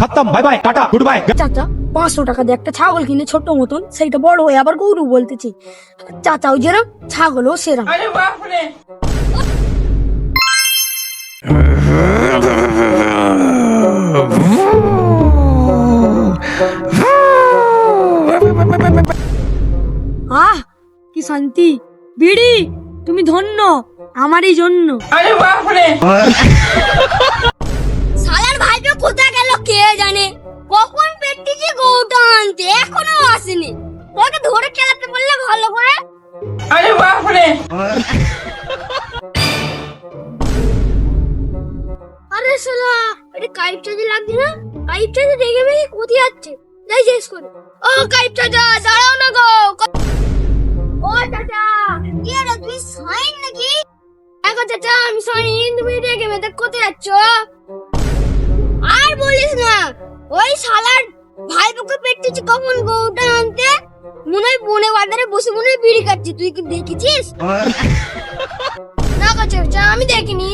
खत्म, bye bye, tata, goodbye. চাচা 500 টাকা দিয়ে একটা ছাগল কিনে ছোট মতন, সেইটা বড় হয়ে আবার গরু বলতেছি। চাচা ওই যেরম ছাগলও সেরম। আহ কি শান্তি। বিড়ি তুমি ধন্য আমারই জন্য। শালার ভাইটা কোথায় গেল কে জানে, কখন পেটটিছে গৌটা আনতে এখনো আসেনি। ওকে ধরে খেলাতে বললে ভালো করে। আরে শালা এটা কাইপটা যে লাগছে না, কাইপটা যে দেখে মেয়ে কোথায় যাচ্ছে যাই শেষ করে। ও কাইপটা যা দাঁড়াও না গো। ও চাচা কি রে তুই সাইন নাকি? দেখো চাচা আমি সাইন, তুমি দেখে মেয়ে কোথায় যাচ্ছ? আর বলিস না, ওই শালার ভাই বুকে পেটটিছে কখন গৌটা আনতে, মনে হয় বনে বাজারে বসে মনে হয় বিড়ি খাচ্ছি। তুই কি দেখেছিস? না গো চাচা আমি দেখিনি।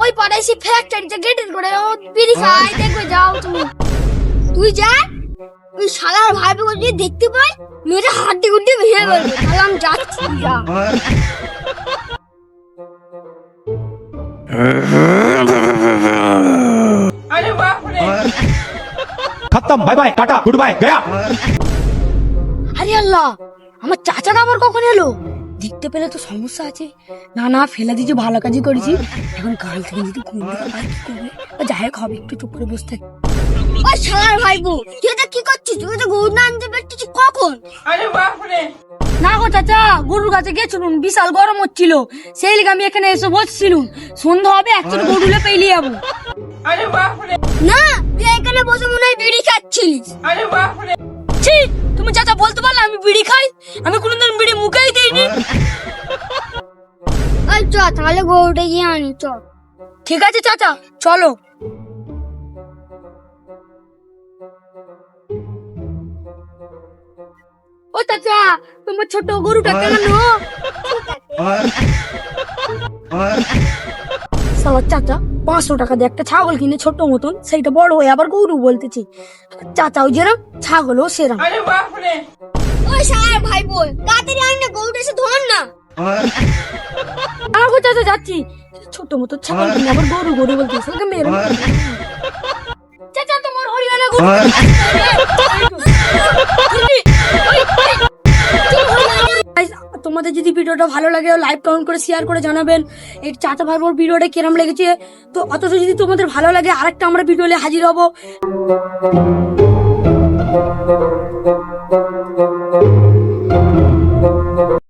ওই পাড়ায় সে ফ্যাক্টরিতে গেটের করে ও বিড়ি খায়, দেখবে যাও তুমি। তুই যা, ওই শালার ভাই বুকে যদি দেখতে পাই মেয়েটা হাড্ডি গুড্ডি ভেঙে বলবে। তাহলে আমি যাচ্ছি, যা। खत्म, bye bye, tata, goodbye, गया। আরে আল্লাহ, আমার চাচাটা আবার কখন এলো? দেখতে পেলে তো সমস্যা আছে। না না ফেলে দিয়েছি, ভালো কাজই করেছি। এখন কাল থেকে যদি ঘুম থেকে পাই কি করবে? যাই হোক হবে, একটু চুপ করে বসে থাকি। ওই শালার ভাইবো তুই এটা কি করছিস? তুই তো গরু না আনতে পারছিস কখন? না গো চাচা, গরুর কাছে গেছিলুম, বিশাল গরম হচ্ছিল, সেই লিগে আমি এখানে এসে বসছিলুম। সন্ধ্যা হবে একসাথে গরুলে পেলিয়ে যাবো। না তুই এখানে বসে মনে হয় বিড়ি খাচ্ছিলিস। ছি, তুমি চাচা বলতে পারলে আমি বিড়ি খাই? আমি কোনোদিন বিড়ি মুখেই দিইনি। এই চ তাহলে গরুটা গিয়ে আনি, চল। ঠিক আছে চাচা চলো। ও চাচা তোমার ছোট গরুটা কেন? শালা চাচা 500 টাকা দিয়ে একটা ছাগল কিনে ছোট মতন, সেইটা বড় হয়ে আবার গরু বলতেছি। চাচা ওই যেরম ছাগলও সেরম। ওই শালার ভাই বল তাড়াতাড়ি আন না, গরুটা এসে ধর না। আগো চাচা যাচ্ছি। ছোট মতো ছাগল কিনে আবার গরু গরু বলতেছে, ওকে মেরে। চাচা তোমার হরিয়ানা গরু। তোমাদের যদি ভিডিওটা ভালো লাগে লাইক কমেন্ট করে শেয়ার করে জানাবেন এই চাচা ভাইবোর ভিডিওটা কিরম লেগেছে। তো অথচ যদি তোমাদের ভালো লাগে আরেকটা আমরা ভিডিও নিয়ে হাজির হব।